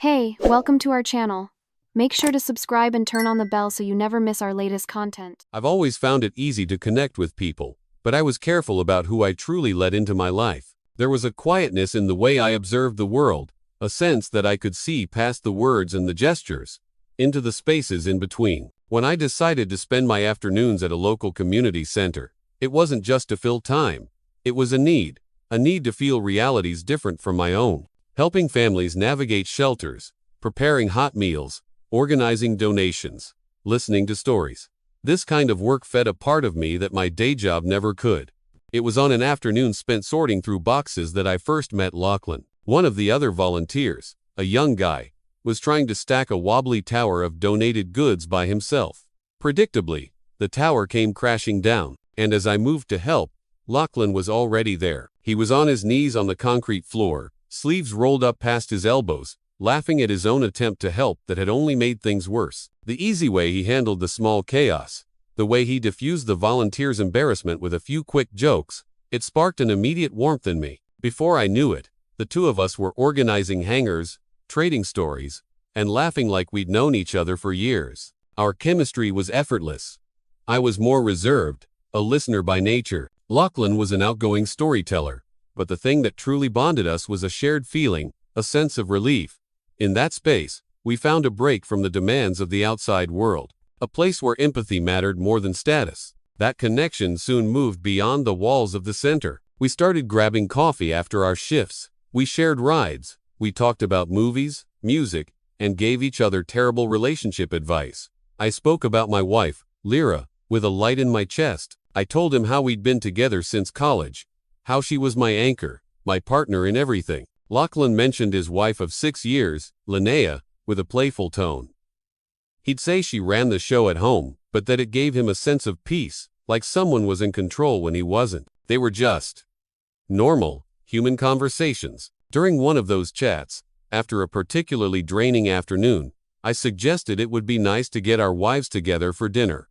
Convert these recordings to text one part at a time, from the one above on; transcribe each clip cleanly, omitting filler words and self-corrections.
Hey, welcome to our channel. Make sure to subscribe and turn on the bell so you never miss our latest content. I've always found it easy to connect with people, but I was careful about who I truly let into my life. There was a quietness in the way I observed the world, a sense that I could see past the words and the gestures, into the spaces in between. When I decided to spend my afternoons at a local community center, it wasn't just to fill time. It was a need to feel realities different from my own. Helping families navigate shelters, preparing hot meals, organizing donations, listening to stories. This kind of work fed a part of me that my day job never could. It was on an afternoon spent sorting through boxes that I first met Lachlan. One of the other volunteers, a young guy, was trying to stack a wobbly tower of donated goods by himself. Predictably, the tower came crashing down, and as I moved to help, Lachlan was already there. He was on his knees on the concrete floor, sleeves rolled up past his elbows, laughing at his own attempt to help that had only made things worse. The easy way he handled the small chaos, the way he diffused the volunteer's embarrassment with a few quick jokes, it sparked an immediate warmth in me. Before I knew it, the two of us were organizing hangars, trading stories, and laughing like we'd known each other for years. Our chemistry was effortless. I was more reserved, a listener by nature. Lachlan was an outgoing storyteller, but the thing that truly bonded us was a shared feeling, a sense of relief. In that space, we found a break from the demands of the outside world, a place where empathy mattered more than status. That connection soon moved beyond the walls of the center. We started grabbing coffee after our shifts. We shared rides. We talked about movies, music, and gave each other terrible relationship advice. I spoke about my wife, Lyra, with a light in my chest. I told him how we'd been together since college, how she was my anchor, my partner in everything. Lachlan mentioned his wife of 6 years, Linnea, with a playful tone. He'd say she ran the show at home, but that it gave him a sense of peace, like someone was in control when he wasn't. They were just normal, human conversations. During one of those chats, after a particularly draining afternoon, I suggested it would be nice to get our wives together for dinner.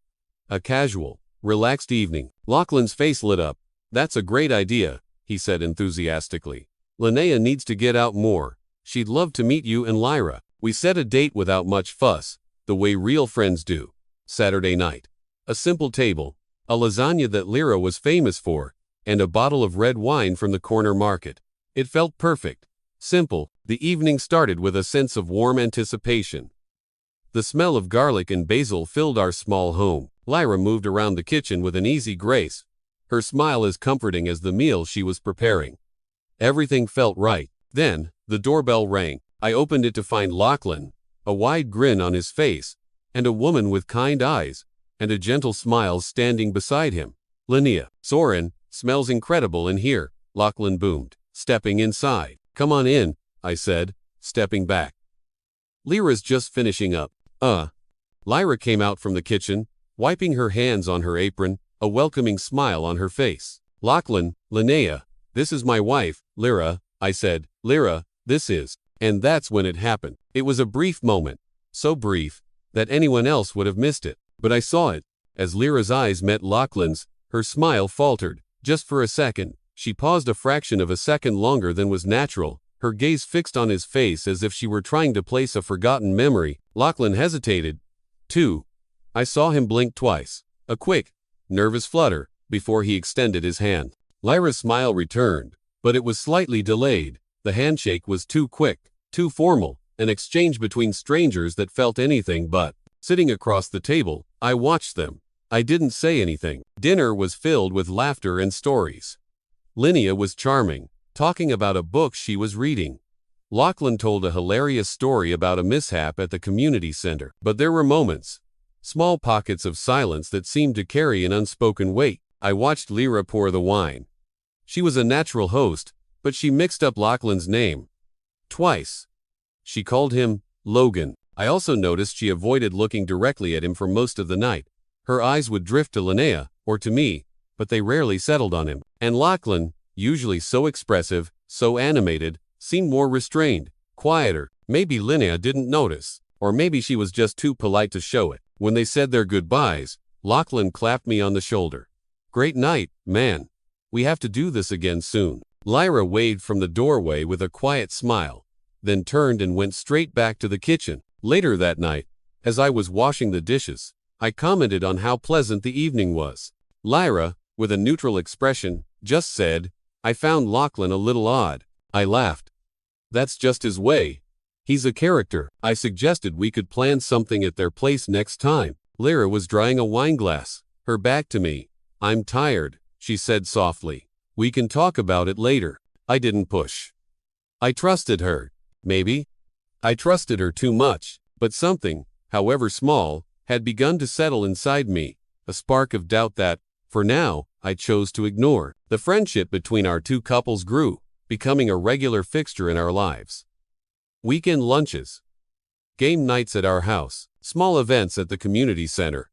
A casual, relaxed evening. Lachlan's face lit up. "That's a great idea," he said enthusiastically. "Linnea needs to get out more. She'd love to meet you and Lyra." We set a date without much fuss, the way real friends do. Saturday night. A simple table, a lasagna that Lyra was famous for, and a bottle of red wine from the corner market. It felt perfect. Simple. The evening started with a sense of warm anticipation. The smell of garlic and basil filled our small home. Lyra moved around the kitchen with an easy grace, her smile as comforting as the meal she was preparing. Everything felt right. Then, the doorbell rang. I opened it to find Lachlan, a wide grin on his face, and a woman with kind eyes and a gentle smile standing beside him. "Linnea, Soren, smells incredible in here," Lachlan boomed, stepping inside. "Come on in," I said, stepping back. "Lyra's just finishing up." Lyra came out from the kitchen, wiping her hands on her apron, a welcoming smile on her face. "Lachlan, Linnea, this is my wife, Lyra," I said. "Lyra, this is..." And that's when it happened. It was a brief moment, so brief that anyone else would have missed it. But I saw it. As Lyra's eyes met Lachlan's, her smile faltered. Just for a second, she paused a fraction of a second longer than was natural, her gaze fixed on his face as if she were trying to place a forgotten memory. Lachlan hesitated, too. I saw him blink twice, a quick, nervous flutter, before he extended his hand. Lyra's smile returned, but it was slightly delayed. The handshake was too quick, too formal, an exchange between strangers that felt anything but. Sitting across the table, I watched them. I didn't say anything. Dinner was filled with laughter and stories. Linnea was charming, talking about a book she was reading. Lachlan told a hilarious story about a mishap at the community center. But there were moments, small pockets of silence that seemed to carry an unspoken weight. I watched Lyra pour the wine. She was a natural host, but she mixed up Lachlan's name twice. She called him Logan. I also noticed she avoided looking directly at him for most of the night. Her eyes would drift to Linnea, or to me, but they rarely settled on him. And Lachlan, usually so expressive, so animated, seemed more restrained, quieter. Maybe Linnea didn't notice, or maybe she was just too polite to show it. When they said their goodbyes, Lachlan clapped me on the shoulder. "Great night, man. We have to do this again soon." Lyra waved from the doorway with a quiet smile. then turned and went straight back to the kitchen. Later that night, as I was washing the dishes, I commented on how pleasant the evening was. Lyra, with a neutral expression, just said, "I found Lachlan a little odd." I laughed. "That's just his way. He's a character." I suggested we could plan something at their place next time. Lyra was drying a wine glass, her back to me. "I'm tired," she said softly. "We can talk about it later." I didn't push. I trusted her. Maybe I trusted her too much, but something, however small, had begun to settle inside me, a spark of doubt that, for now, I chose to ignore. The friendship between our two couples grew, becoming a regular fixture in our lives. Weekend lunches, game nights at our house, small events at the community center.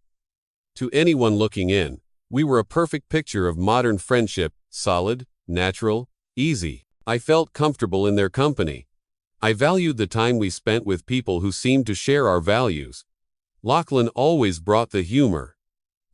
To anyone looking in, we were a perfect picture of modern friendship, solid, natural, easy. I felt comfortable in their company. I valued the time we spent with people who seemed to share our values. Lachlan always brought the humor.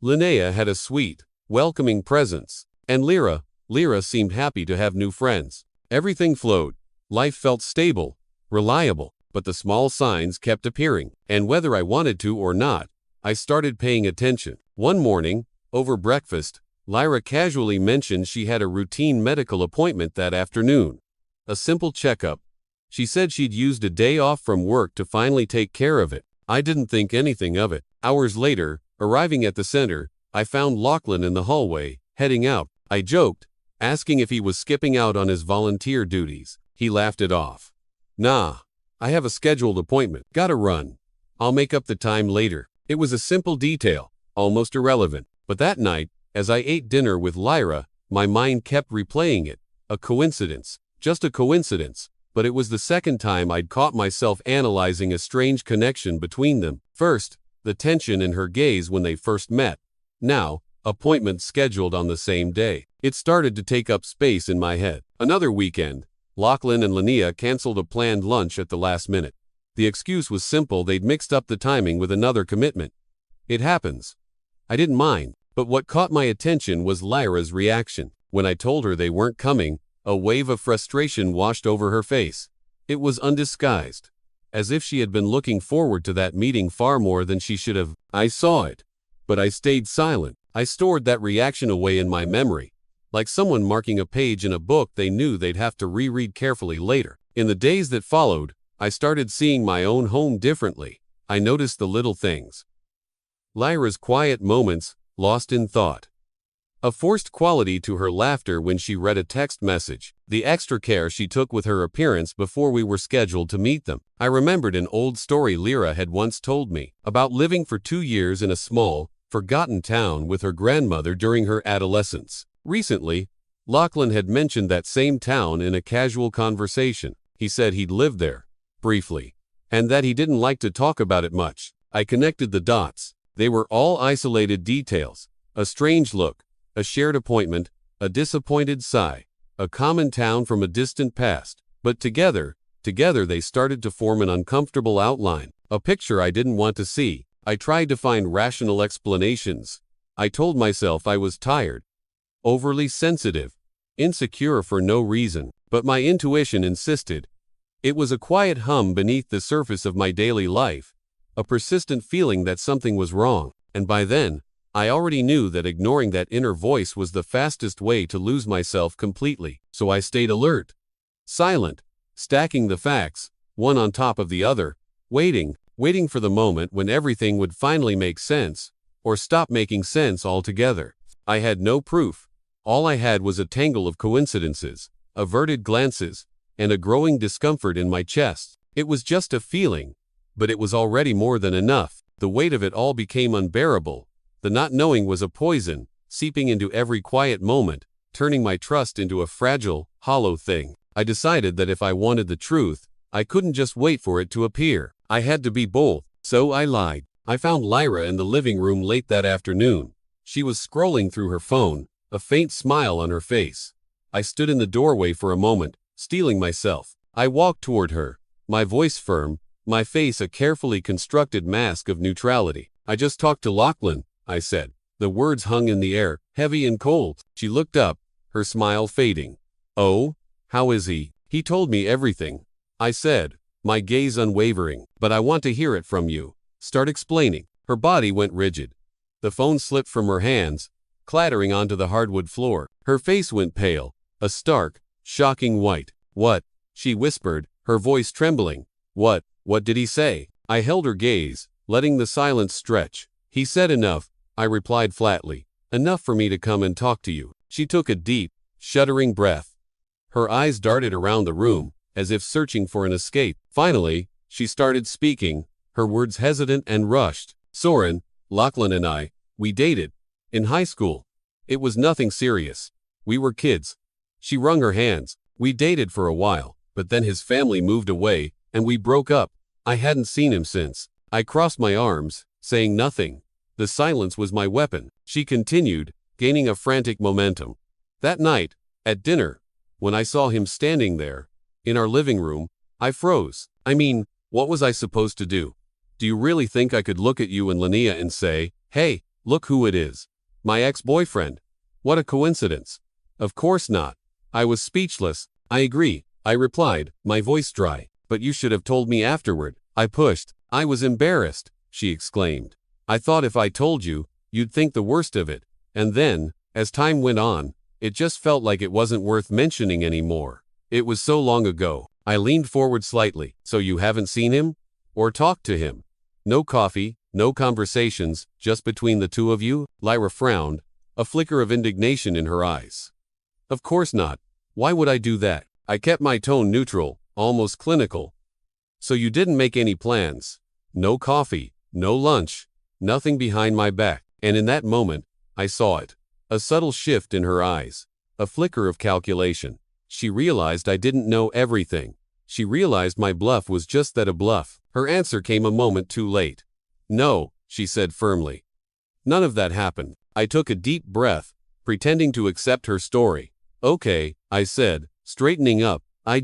Linnea had a sweet, welcoming presence. And Lyra seemed happy to have new friends. Everything flowed. Life felt stable, reliable, but the small signs kept appearing. And whether I wanted to or not, I started paying attention. One morning, over breakfast, Lyra casually mentioned she had a routine medical appointment that afternoon. A simple checkup. She said she'd used a day off from work to finally take care of it. I didn't think anything of it. Hours later, arriving at the center, I found Lachlan in the hallway, heading out. I joked, asking if he was skipping out on his volunteer duties. He laughed it off. "Nah, I have a scheduled appointment. Gotta run. I'll make up the time later." It was a simple detail, almost irrelevant. But that night, as I ate dinner with Lyra, my mind kept replaying it. A coincidence. Just a coincidence. But it was the second time I'd caught myself analyzing a strange connection between them. First, the tension in her gaze when they first met. Now, appointments scheduled on the same day. It started to take up space in my head. Another weekend, Lachlan and Linnea canceled a planned lunch at the last minute. The excuse was simple: they'd mixed up the timing with another commitment. It happens. I didn't mind, but what caught my attention was Lyra's reaction. When I told her they weren't coming, a wave of frustration washed over her face. It was undisguised, as if she had been looking forward to that meeting far more than she should have. I saw it, but I stayed silent. I stored that reaction away in my memory, like someone marking a page in a book they knew they'd have to reread carefully later. In the days that followed, I started seeing my own home differently. I noticed the little things. Lyra's quiet moments, lost in thought. A forced quality to her laughter when she read a text message. The extra care she took with her appearance before we were scheduled to meet them. I remembered an old story Lyra had once told me about living for 2 years in a small, forgotten town with her grandmother during her adolescence. Recently, Lachlan had mentioned that same town in a casual conversation. He said he'd lived there, briefly, and that he didn't like to talk about it much. I connected the dots. They were all isolated details. A strange look, a shared appointment, a disappointed sigh, a common town from a distant past. But together they started to form an uncomfortable outline, a picture I didn't want to see. I tried to find rational explanations. I told myself I was tired, overly sensitive, insecure for no reason, but my intuition insisted. It was a quiet hum beneath the surface of my daily life, a persistent feeling that something was wrong, and by then, I already knew that ignoring that inner voice was the fastest way to lose myself completely. So I stayed alert, silent, stacking the facts, one on top of the other, waiting for the moment when everything would finally make sense, or stop making sense altogether. I had no proof. All I had was a tangle of coincidences, averted glances, and a growing discomfort in my chest. It was just a feeling, but it was already more than enough. The weight of it all became unbearable. The not knowing was a poison, seeping into every quiet moment, turning my trust into a fragile, hollow thing. I decided that if I wanted the truth, I couldn't just wait for it to appear. I had to be bold. So I lied. I found Lyra in the living room late that afternoon. She was scrolling through her phone, a faint smile on her face. I stood in the doorway for a moment, steeling myself. I walked toward her, my voice firm, my face a carefully constructed mask of neutrality. "I just talked to Lachlan," I said. The words hung in the air, heavy and cold. She looked up, her smile fading. "Oh, how is he?" "He told me everything." I said, my gaze unwavering. But I want to hear it from you. Start explaining. Her body went rigid. The phone slipped from her hands, clattering onto the hardwood floor. Her face went pale, a stark, shocking white. What? She whispered, her voice trembling. What did he say? I held her gaze, letting the silence stretch. He said enough, I replied flatly. Enough for me to come and talk to you. She took a deep, shuddering breath. Her eyes darted around the room, as if searching for an escape. Finally, she started speaking, her words hesitant and rushed. Soren, Lachlan and I, we dated. In high school. It was nothing serious. We were kids. She wrung her hands. We dated for a while, but then his family moved away, and we broke up. I hadn't seen him since. I crossed my arms, saying nothing. The silence was my weapon. She continued, gaining a frantic momentum. That night, at dinner, when I saw him standing there, in our living room, I froze. I mean, what was I supposed to do? Do you really think I could look at you and Linnea and say, hey, look who it is? My ex-boyfriend. What a coincidence. Of course not. I was speechless. I agree, I replied, my voice dry. But you should have told me afterward. I pushed. I was embarrassed, she exclaimed. I thought if I told you, you'd think the worst of it. And then, as time went on, it just felt like it wasn't worth mentioning anymore. It was so long ago. I leaned forward slightly. So you haven't seen him? Or talked to him? No coffee, no conversations, just between the two of you? Lyra frowned, a flicker of indignation in her eyes. Of course not. Why would I do that? I kept my tone neutral, almost clinical. So you didn't make any plans? No coffee, no lunch, nothing behind my back. And in that moment, I saw it. A subtle shift in her eyes. A flicker of calculation. She realized I didn't know everything. She realized my bluff was just that, a bluff. Her answer came a moment too late. No, she said firmly. None of that happened. I took a deep breath, pretending to accept her story. Okay, I said, straightening up. I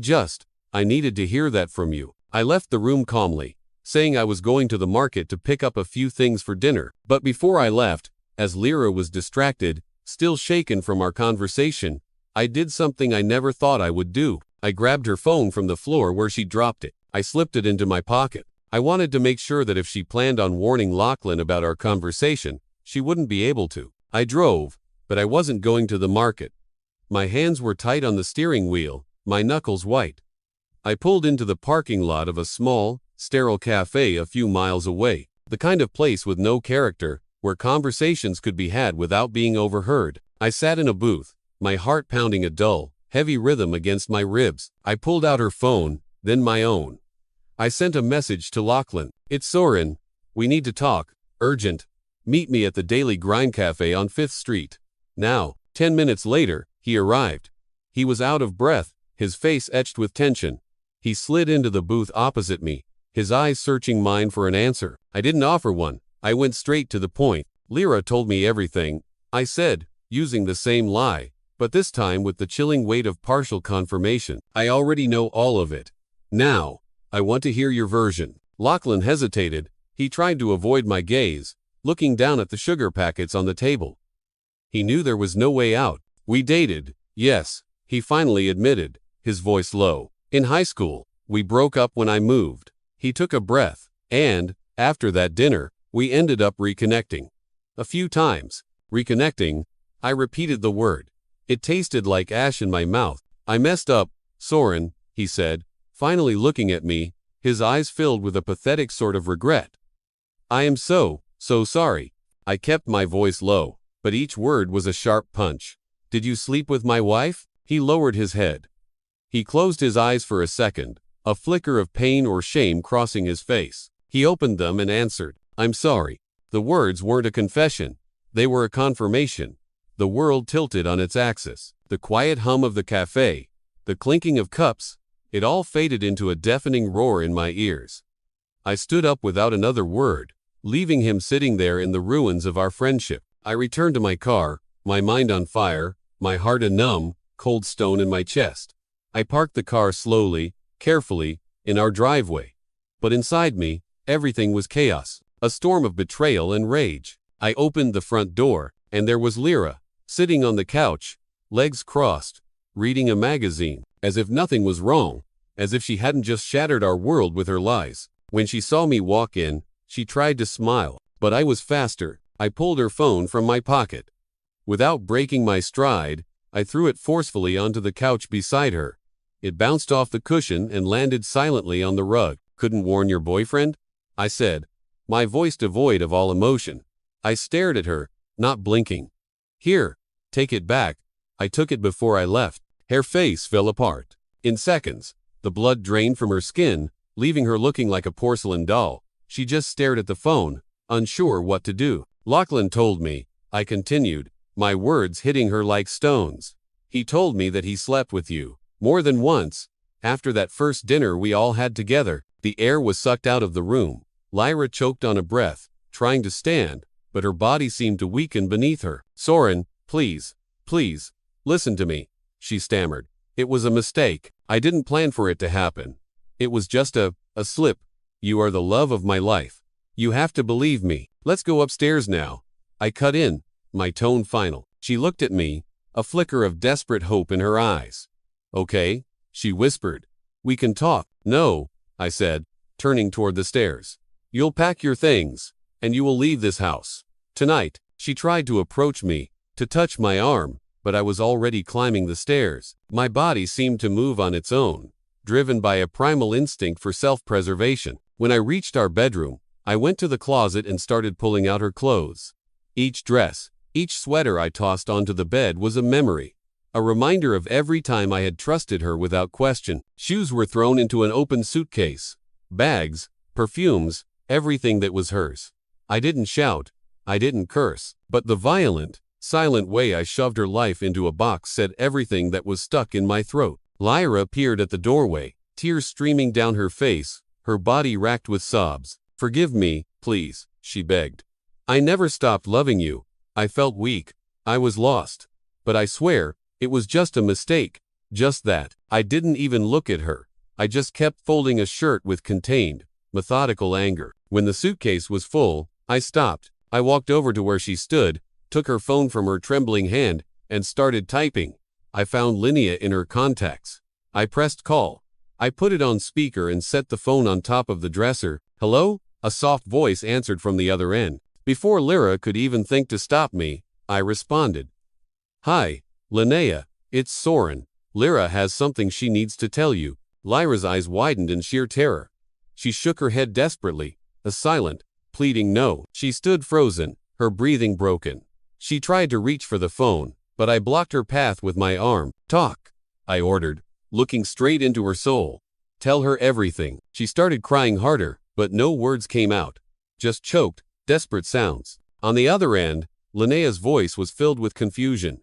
needed to hear that from you. I left the room calmly, saying I was going to the market to pick up a few things for dinner. But before I left, as Lyra was distracted, still shaken from our conversation, I did something I never thought I would do. I grabbed her phone from the floor where she dropped it. I slipped it into my pocket. I wanted to make sure that if she planned on warning Lachlan about our conversation, she wouldn't be able to. I drove, but I wasn't going to the market. My hands were tight on the steering wheel, my knuckles white. I pulled into the parking lot of a small, sterile cafe a few miles away, the kind of place with no character, where conversations could be had without being overheard. I sat in a booth, my heart pounding a dull, heavy rhythm against my ribs. I pulled out her phone, then my own. I sent a message to Lachlan. It's Soren. We need to talk. Urgent. Meet me at the Daily Grind Cafe on 5th Street. Now. 10 minutes later, he arrived. He was out of breath, his face etched with tension. He slid into the booth opposite me, his eyes searching mine for an answer. I didn't offer one. I went straight to the point. Lyra told me everything, I said, using the same lie, but this time with the chilling weight of partial confirmation. I already know all of it. Now, I want to hear your version. Lachlan hesitated. He tried to avoid my gaze, looking down at the sugar packets on the table. He knew there was no way out. We dated, yes, he finally admitted, his voice low. In high school, we broke up when I moved. He took a breath, and, after that dinner, we ended up reconnecting. A few times. Reconnecting. I repeated the word. It tasted like ash in my mouth. I messed up, Soren, he said, finally looking at me, his eyes filled with a pathetic sort of regret. I am so sorry. I kept my voice low, but each word was a sharp punch. Did you sleep with my wife? He lowered his head. He closed his eyes for a second, a flicker of pain or shame crossing his face. He opened them and answered, I'm sorry. The words weren't a confession. They were a confirmation. The world tilted on its axis. The quiet hum of the cafe, the clinking of cups, it all faded into a deafening roar in my ears. I stood up without another word, leaving him sitting there in the ruins of our friendship. I returned to my car, my mind on fire, my heart a numb, cold stone in my chest. I parked the car slowly, carefully, in our driveway. But inside me, everything was chaos, a storm of betrayal and rage. I opened the front door, and there was Lyra, sitting on the couch, legs crossed, reading a magazine, as if nothing was wrong, as if she hadn't just shattered our world with her lies. When she saw me walk in, she tried to smile, but I was faster. I pulled her phone from my pocket. Without breaking my stride, I threw it forcefully onto the couch beside her. It bounced off the cushion and landed silently on the rug. "Couldn't warn your boyfriend?" I said, my voice devoid of all emotion. I stared at her, not blinking. "Here, take it back." I took it before I left. Her face fell apart. In seconds, the blood drained from her skin, leaving her looking like a porcelain doll. She just stared at the phone, unsure what to do. "Lachlan told me," I continued, my words hitting her like stones. "He told me that he slept with you. More than once. After that first dinner we all had together." The air was sucked out of the room. Lyra choked on a breath, trying to stand, but her body seemed to weaken beneath her. "Soren, please, please, listen to me," she stammered. "It was a mistake. I didn't plan for it to happen. It was just a slip. You are the love of my life. You have to believe me. Let's go upstairs now." I cut in, my tone final. She looked at me, a flicker of desperate hope in her eyes. "Okay," she whispered. "We can talk." "No," I said, turning toward the stairs. "You'll pack your things, and you will leave this house. Tonight." She tried to approach me, to touch my arm, but I was already climbing the stairs. My body seemed to move on its own, driven by a primal instinct for self-preservation. When I reached our bedroom, I went to the closet and started pulling out her clothes. Each dress, each sweater I tossed onto the bed was a memory, a reminder of every time I had trusted her without question. Shoes were thrown into an open suitcase. Bags, perfumes, everything that was hers. I didn't shout, I didn't curse, but the violent, silent way I shoved her life into a box said everything that was stuck in my throat. Lyra appeared at the doorway, tears streaming down her face, her body racked with sobs. "Forgive me, please," she begged. "I never stopped loving you. I felt weak. I was lost. But I swear, it was just a mistake. Just that." I didn't even look at her. I just kept folding a shirt with contained, methodical anger. When the suitcase was full, I stopped. I walked over to where she stood, took her phone from her trembling hand, and started typing. I found Linnea in her contacts. I pressed call. I put it on speaker and set the phone on top of the dresser. "Hello?" A soft voice answered from the other end. Before Lyra could even think to stop me, I responded. "Hi, Linnea, it's Soren. Lyra has something she needs to tell you." Lyra's eyes widened in sheer terror. She shook her head desperately, a silent, pleading no. She stood frozen, her breathing broken. She tried to reach for the phone, but I blocked her path with my arm. "Talk," I ordered, looking straight into her soul. "Tell her everything." She started crying harder, but no words came out. Just choked, desperate sounds. On the other end, Linnea's voice was filled with confusion.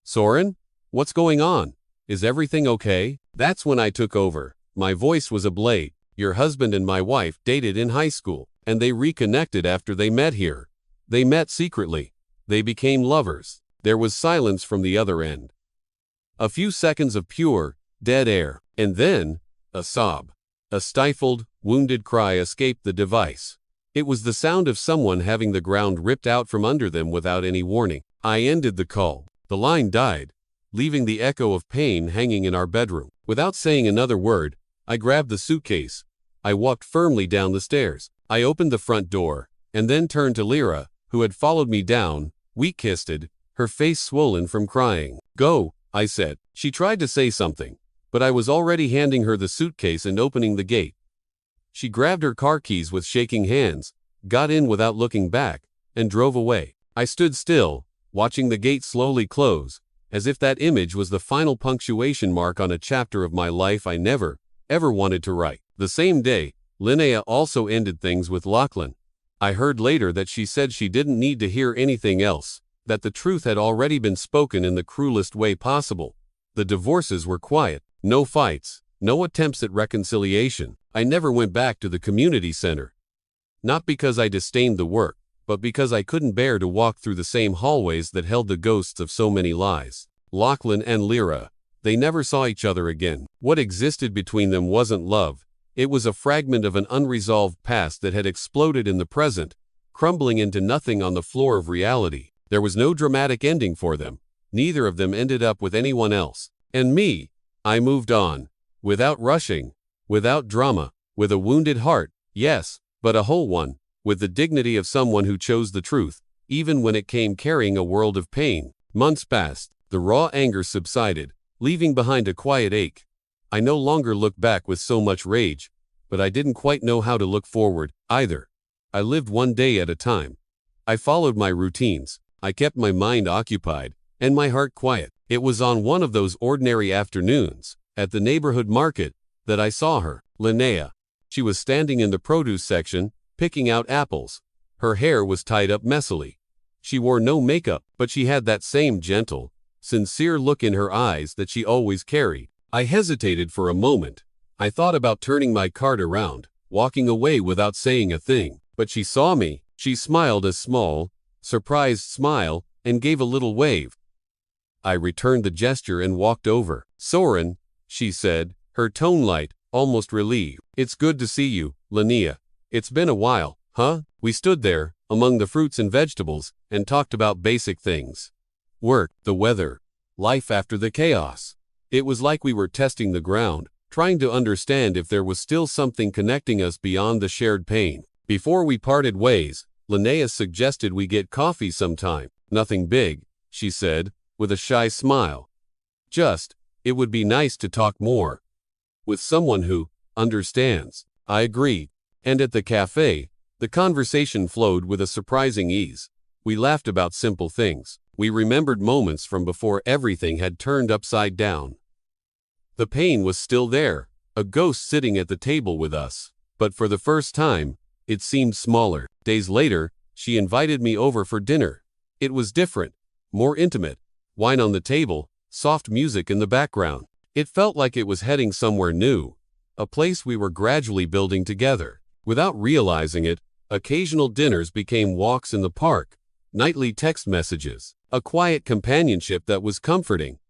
"Soren? What's going on? Is everything okay?" That's when I took over. My voice was ablaze. "Your husband and my wife dated in high school, and they reconnected after they met here. They met secretly. They became lovers." There was silence from the other end. A few seconds of pure, dead air, and then, a sob. A stifled, wounded cry escaped the device. It was the sound of someone having the ground ripped out from under them without any warning. I ended the call. The line died, leaving the echo of pain hanging in our bedroom. Without saying another word, I grabbed the suitcase. I walked firmly down the stairs. I opened the front door, and then turned to Lyra, who had followed me down, weak-kisted, her face swollen from crying. "Go," I said. She tried to say something, but I was already handing her the suitcase and opening the gate. She grabbed her car keys with shaking hands, got in without looking back, and drove away. I stood still, watching the gate slowly close, as if that image was the final punctuation mark on a chapter of my life I never, ever wanted to write. The same day, Linnea also ended things with Lachlan. I heard later that she said she didn't need to hear anything else, that the truth had already been spoken in the cruelest way possible. The divorces were quiet, no fights, no attempts at reconciliation. I never went back to the community center. Not because I disdained the work, but because I couldn't bear to walk through the same hallways that held the ghosts of so many lies. Lachlan and Lyra, they never saw each other again. What existed between them wasn't love. It was a fragment of an unresolved past that had exploded in the present, crumbling into nothing on the floor of reality. There was no dramatic ending for them. Neither of them ended up with anyone else. And me, I moved on. Without rushing, without drama, with a wounded heart, yes, but a whole one, with the dignity of someone who chose the truth, even when it came carrying a world of pain. Months passed, the raw anger subsided, leaving behind a quiet ache. I no longer looked back with so much rage, but I didn't quite know how to look forward, either. I lived one day at a time. I followed my routines, I kept my mind occupied, and my heart quiet. It was on one of those ordinary afternoons, at the neighborhood market, that I saw her, Linnea. She was standing in the produce section, picking out apples. Her hair was tied up messily. She wore no makeup, but she had that same gentle, sincere look in her eyes that she always carried. I hesitated for a moment. I thought about turning my cart around, walking away without saying a thing. But she saw me. She smiled a small, surprised smile, and gave a little wave. I returned the gesture and walked over. "Soren," she said, her tone light, almost relieved. "It's good to see you, Linnea. It's been a while, huh?" We stood there, among the fruits and vegetables, and talked about basic things. Work, the weather, life after the chaos. It was like we were testing the ground, trying to understand if there was still something connecting us beyond the shared pain. Before we parted ways, Linnea suggested we get coffee sometime. "Nothing big," she said, with a shy smile. It would be nice to talk more. With someone who understands." I agreed. And at the cafe, the conversation flowed with a surprising ease. We laughed about simple things. We remembered moments from before everything had turned upside down. The pain was still there, a ghost sitting at the table with us. But for the first time, it seemed smaller. Days later, she invited me over for dinner. It was different, more intimate. Wine on the table, soft music in the background. It felt like it was heading somewhere new, a place we were gradually building together. Without realizing it, occasional dinners became walks in the park, nightly text messages, a quiet companionship that was comforting.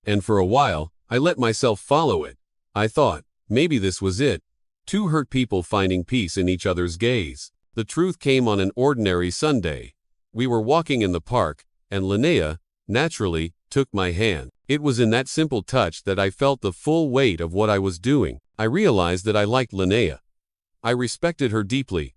And for a while, I let myself follow it. I thought, maybe this was it. Two hurt people finding peace in each other's gaze. The truth came on an ordinary Sunday. We were walking in the park, and Linnea, naturally, took my hand. It was in that simple touch that I felt the full weight of what I was doing. I realized that I liked Linnea. I respected her deeply.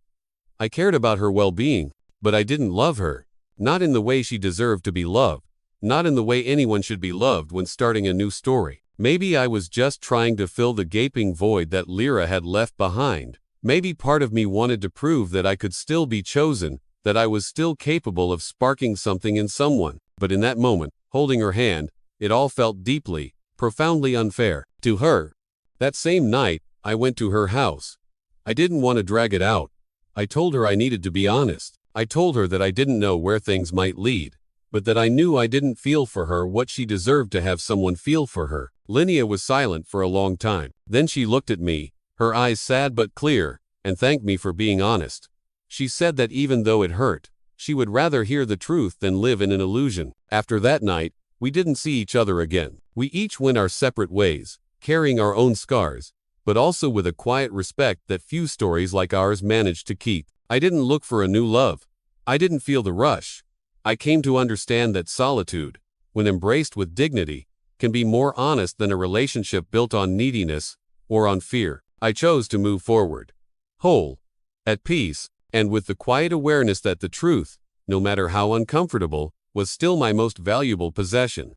I cared about her well-being, but I didn't love her. Not in the way she deserved to be loved. Not in the way anyone should be loved when starting a new story. Maybe I was just trying to fill the gaping void that Lyra had left behind. Maybe part of me wanted to prove that I could still be chosen, that I was still capable of sparking something in someone. But in that moment, holding her hand, it all felt deeply, profoundly unfair. To her. That same night, I went to her house. I didn't want to drag it out. I told her I needed to be honest. I told her that I didn't know where things might lead, but that I knew I didn't feel for her what she deserved to have someone feel for her. Linnea was silent for a long time. Then she looked at me, her eyes sad but clear, and thanked me for being honest. She said that even though it hurt, she would rather hear the truth than live in an illusion. After that night, we didn't see each other again. We each went our separate ways, carrying our own scars, but also with a quiet respect that few stories like ours managed to keep. I didn't look for a new love. I didn't feel the rush. I came to understand that solitude, when embraced with dignity, can be more honest than a relationship built on neediness or on fear. I chose to move forward, whole, at peace, and with the quiet awareness that the truth, no matter how uncomfortable, was still my most valuable possession.